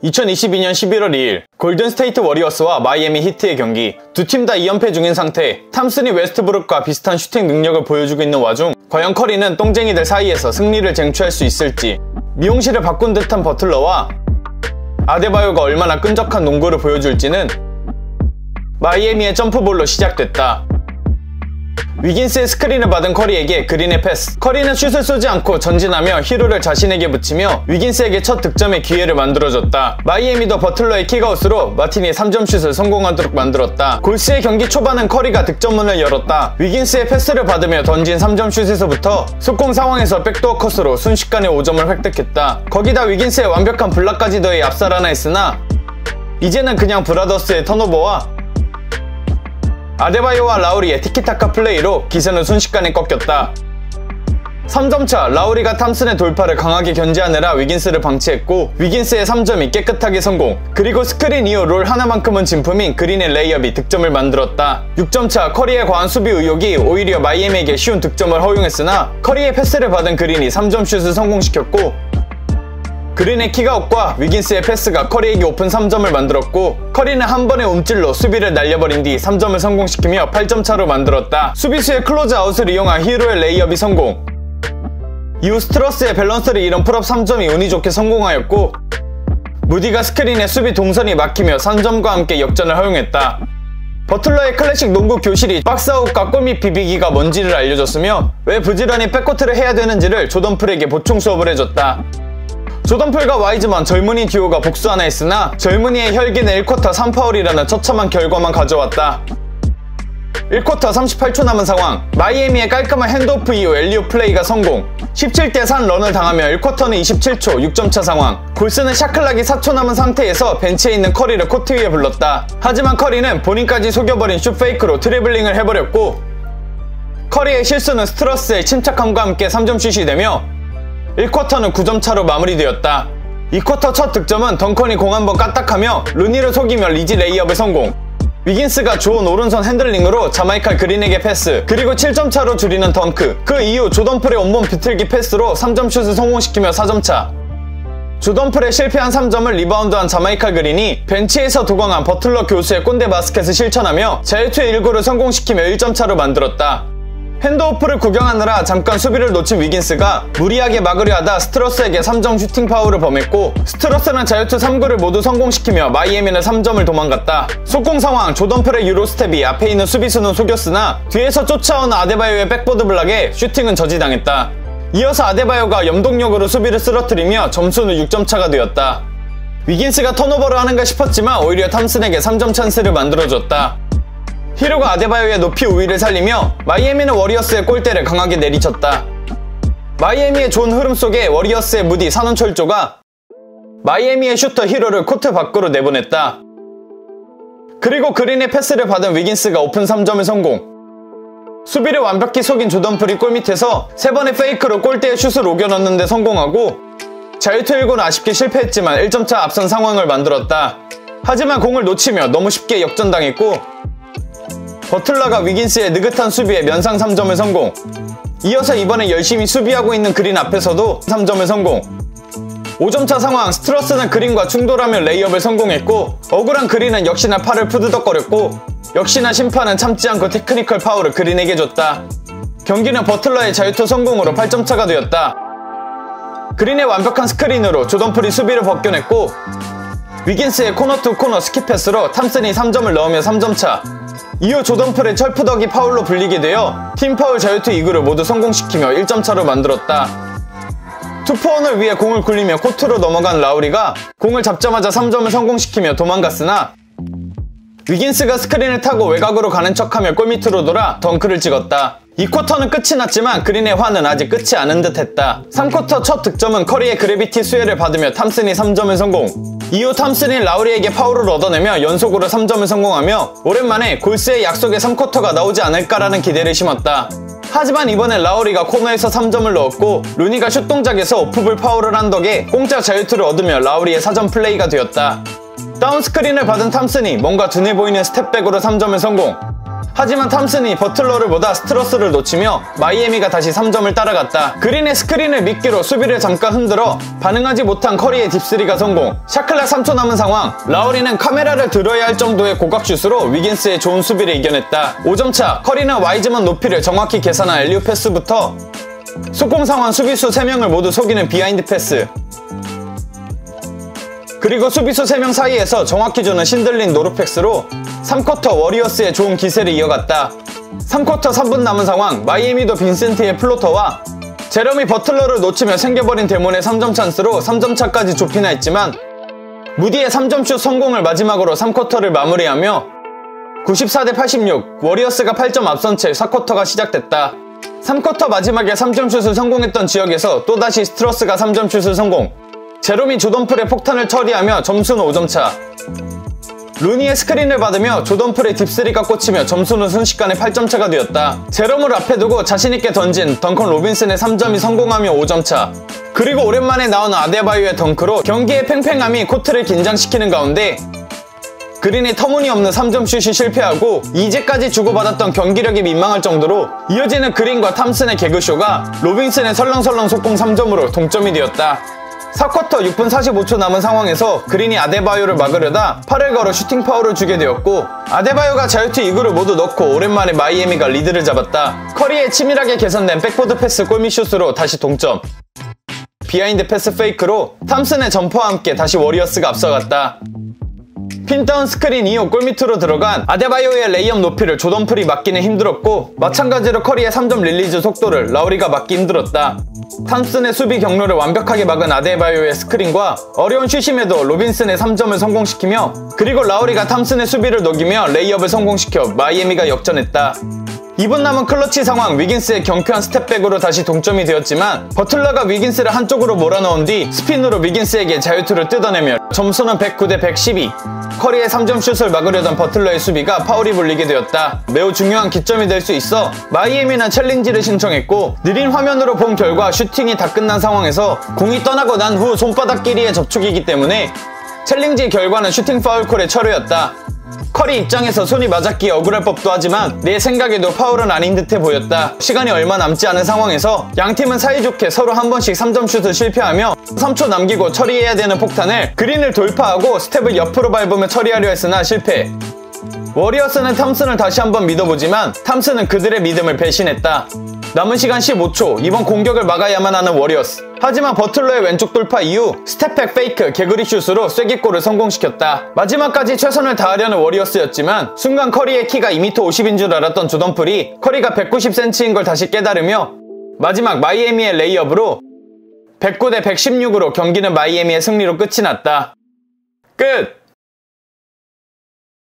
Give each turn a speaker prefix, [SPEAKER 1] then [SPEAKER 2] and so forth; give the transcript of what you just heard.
[SPEAKER 1] 2022년 11월 2일 골든스테이트 워리어스와 마이애미 히트의 경기. 두 팀 다 2연패 중인 상태. 탐슨이 웨스트브룩과 비슷한 슈팅 능력을 보여주고 있는 와중 과연 커리는 똥쟁이들 사이에서 승리를 쟁취할 수 있을지. 미용실을 바꾼 듯한 버틀러와 아데바요가 얼마나 끈적한 농구를 보여줄지는 마이애미의 점프볼로 시작됐다. 위긴스의 스크린을 받은 커리에게 그린의 패스. 커리는 슛을 쏘지 않고 전진하며 히로를 자신에게 붙이며 위긴스에게 첫 득점의 기회를 만들어줬다. 마이애미도 버틀러의 킥아웃으로 마틴이 3점 슛을 성공하도록 만들었다. 골스의 경기 초반은 커리가 득점문을 열었다. 위긴스의 패스를 받으며 던진 3점 슛에서부터 속공 상황에서 백도어 컷으로 순식간에 5점을 획득했다. 거기다 위긴스의 완벽한 블락까지 더해 압살하나 했으나 이제는 그냥 브라더스의 턴오버와 아데바요와 라우리의 티키타카 플레이로 기세는 순식간에 꺾였다. 3점차 라우리가 탐슨의 돌파를 강하게 견제하느라 위긴스를 방치했고 위긴스의 3점이 깨끗하게 성공. 그리고 스크린 이후 롤 하나만큼은 진품인 그린의 레이업이 득점을 만들었다. 6점차 커리의 과한 수비 의욕이 오히려 마이애미에게 쉬운 득점을 허용했으나 커리의 패스를 받은 그린이 3점 슛을 성공시켰고 그린의 킥아웃과 위긴스의 패스가 커리에게 오픈 3점을 만들었고 커리는 한 번의 움찔로 수비를 날려버린 뒤 3점을 성공시키며 8점 차로 만들었다. 수비수의 클로즈아웃을 이용한 히로의 레이업이 성공. 이후 스트러스의 밸런스를 잃은 풀업 3점이 운이 좋게 성공하였고 무디가 스크린의 수비 동선이 막히며 3점과 함께 역전을 허용했다. 버틀러의 클래식 농구 교실이 박스아웃과 골밑 비비기가 뭔지를 알려줬으며 왜 부지런히 백코트를 해야 되는지를 조던풀에게 보충 수업을 해줬다. 조던풀과 와이즈만 젊은이 듀오가 복수하나 했으나 젊은이의 혈기는 1쿼터 3파울이라는 처참한 결과만 가져왔다. 1쿼터 38초 남은 상황. 마이애미의 깔끔한 핸드오프 이후 엘리오 플레이가 성공. 17대3 런을 당하며 1쿼터는 27초 6점차 상황. 골스는 샤클락이 4초 남은 상태에서 벤치에 있는 커리를 코트 위에 불렀다. 하지만 커리는 본인까지 속여버린 슛 페이크로 트래블링을 해버렸고 커리의 실수는 스트러스의 침착함과 함께 3점 슛이 되며 1쿼터는 9점 차로 마무리되었다. 2쿼터 첫 득점은 덩컨이 공 한번 까딱하며 루니를 속이며 리지 레이업을 성공. 위긴스가 좋은 오른손 핸들링으로 자마이칼 그린에게 패스, 그리고 7점 차로 줄이는 덩크. 그 이후 조던풀의 온몸 비틀기 패스로 3점 슛을 성공시키며 4점 차. 조던풀의 실패한 3점을 리바운드한 자마이칼 그린이 벤치에서 도광한 버틀러 교수의 꼰대 바스켓을 실천하며 자유투의 1구를 성공시키며 1점 차로 만들었다. 핸드오프를 구경하느라 잠깐 수비를 놓친 위긴스가 무리하게 막으려 하다 스트러스에게 3점 슈팅 파울을 범했고 스트러스는 자유투 3구를 모두 성공시키며 마이애미는 3점을 도망갔다. 속공 상황. 조던풀의 유로스텝이 앞에 있는 수비수는 속였으나 뒤에서 쫓아온 아데바요의 백보드 블락에 슈팅은 저지당했다. 이어서 아데바요가 염동력으로 수비를 쓰러뜨리며 점수는 6점 차가 되었다. 위긴스가 턴오버를 하는가 싶었지만 오히려 탐슨에게 3점 찬스를 만들어줬다. 히로가 아데바요의 높이 우위를 살리며 마이애미는 워리어스의 골대를 강하게 내리쳤다. 마이애미의 좋은 흐름 속에 워리어스의 무디 산원철조가 마이애미의 슈터 히로를 코트 밖으로 내보냈다. 그리고 그린의 패스를 받은 위긴스가 오픈 3점을 성공. 수비를 완벽히 속인 조던풀이 골밑에서 3번의 페이크로 골대에 슛을 오겨 넣는데 성공하고 자유투 1구는 아쉽게 실패했지만 1점차 앞선 상황을 만들었다. 하지만 공을 놓치며 너무 쉽게 역전당했고 버틀러가 위긴스의 느긋한 수비에 면상 3점을 성공. 이어서 이번에 열심히 수비하고 있는 그린 앞에서도 3점을 성공. 5점차 상황. 스트러스는 그린과 충돌하며 레이업을 성공했고 억울한 그린은 역시나 팔을 푸드덕거렸고 역시나 심판은 참지 않고 테크니컬 파울을 그린에게 줬다. 경기는 버틀러의 자유투 성공으로 8점 차가 되었다. 그린의 완벽한 스크린으로 조던풀이 수비를 벗겨냈고 위긴스의 코너 투 코너 스킵 패스로 탐슨이 3점을 넣으며 3점 차. 이후 조던풀의 철푸덕이 파울로 불리게 되어 팀 파울 자유투 2구를 모두 성공시키며 1점 차로 만들었다. 투포원을 위해 공을 굴리며 코트로 넘어간 라우리가 공을 잡자마자 3점을 성공시키며 도망갔으나 위긴스가 스크린을 타고 외곽으로 가는 척하며 골밑으로 돌아 덩크를 찍었다. 2쿼터는 끝이 났지만 그린의 화는 아직 끝이 아닌 듯 했다. 3쿼터 첫 득점은 커리의 그래비티 수혜를 받으며 탐슨이 3점을 성공. 이후 탐슨이 라우리에게 파울을 얻어내며 연속으로 3점을 성공하며 오랜만에 골스의 약속의 3쿼터가 나오지 않을까라는 기대를 심었다. 하지만 이번엔 라우리가 코너에서 3점을 넣었고 루니가 슛 동작에서 오프볼 파울을 한 덕에 공짜 자유투를 얻으며 라우리의 4점 플레이가 되었다. 다운 스크린을 받은 탐슨이 뭔가 둔해 보이는 스텝백으로 3점을 성공. 하지만 탐슨이 버틀러를 보다 스트러스를 놓치며 마이애미가 다시 3점을 따라갔다. 그린의 스크린을 미끼로 수비를 잠깐 흔들어 반응하지 못한 커리의 딥스리가 성공. 샷클락 3초 남은 상황. 라우리는 카메라를 들어야 할 정도의 고각슛으로 위긴스의 좋은 수비를 이겨냈다. 5점차. 커리는 와이즈먼 높이를 정확히 계산한 엘리웁 패스부터 속공 상황 수비수 3명을 모두 속이는 비하인드 패스, 그리고 수비수 3명 사이에서 정확히 주는 신들린 노루팩스로 3쿼터 워리어스의 좋은 기세를 이어갔다. 3쿼터 3분 남은 상황. 마이애미도 빈센트의 플로터와 제러미 버틀러를 놓치며 생겨버린 대문의 3점 찬스로 3점 차까지 좁히나 했지만 무디의 3점 슛 성공을 마지막으로 3쿼터를 마무리하며 94대 86, 워리어스가 8점 앞선 채 4쿼터가 시작됐다. 3쿼터 마지막에 3점 슛을 성공했던 지역에서 또다시 스트러스가 3점 슛을 성공. 제롬이 조던풀의 폭탄을 처리하며 점수는 5점차. 루니의 스크린을 받으며 조던풀의 딥스리가 꽂히며 점수는 순식간에 8점차가 되었다. 제롬을 앞에 두고 자신있게 던진 덩컨 로빈슨의 3점이 성공하며 5점차. 그리고 오랜만에 나오는 아데바요의 덩크로 경기의 팽팽함이 코트를 긴장시키는 가운데 그린이 터무니없는 3점 슛이 실패하고 이제까지 주고받았던 경기력이 민망할 정도로 이어지는 그린과 탐슨의 개그쇼가 로빈슨의 설렁설렁 속공 3점으로 동점이 되었다. 4쿼터 6분 45초 남은 상황에서 그린이 아데바요를 막으려다 팔을 걸어 슈팅 파울을 주게 되었고 아데바요가 자유투 2구를 모두 넣고 오랜만에 마이애미가 리드를 잡았다. 커리의 치밀하게 개선된 백보드 패스 골밑슛으로 다시 동점. 비하인드 패스 페이크로 탐슨의 점퍼와 함께 다시 워리어스가 앞서갔다. 핀다운 스크린 이후 골밑으로 들어간 아데바요의 레이업 높이를 조던풀이 막기는 힘들었고 마찬가지로 커리의 3점 릴리즈 속도를 라우리가 막기 힘들었다. 탐슨의 수비 경로를 완벽하게 막은 아데바요의 스크린과 어려운 슈심에도 로빈슨의 3점을 성공시키며 그리고 라우리가 탐슨의 수비를 녹이며 레이업을 성공시켜 마이애미가 역전했다. 2분 남은 클러치 상황. 위긴스의 경쾌한 스텝백으로 다시 동점이 되었지만 버틀러가 위긴스를 한쪽으로 몰아넣은 뒤 스핀으로 위긴스에게 자유투를 뜯어내며 점수는 109대 112. 커리의 3점 슛을 막으려던 버틀러의 수비가 파울이 불리게 되었다. 매우 중요한 기점이 될 수 있어 마이애미는 챌린지를 신청했고 느린 화면으로 본 결과 슈팅이 다 끝난 상황에서 공이 떠나고 난 후 손바닥 길이의 접촉이기 때문에 챌린지 결과는 슈팅 파울콜의 철회였다. 커리 입장에서 손이 맞았기에 억울할 법도 하지만 내 생각에도 파울은 아닌 듯해 보였다. 시간이 얼마 남지 않은 상황에서 양팀은 사이좋게 서로 한 번씩 3점 슛을 실패하며 3초 남기고 처리해야 되는 폭탄을 그린을 돌파하고 스텝을 옆으로 밟으며 처리하려 했으나 실패. 워리어스는 탐슨을 다시 한번 믿어보지만 탐슨은 그들의 믿음을 배신했다. 남은 시간 15초. 이번 공격을 막아야만 하는 워리어스. 하지만 버틀러의 왼쪽 돌파 이후 스텝백 페이크 개구리슛으로 쐐기골을 성공시켰다. 마지막까지 최선을 다하려는 워리어스였지만 순간 커리의 키가 2m 50인 줄 알았던 조던풀이 커리가 190cm인 걸 다시 깨달으며 마지막 마이애미의 레이업으로 109대 116으로 경기는 마이애미의 승리로 끝이 났다. 끝!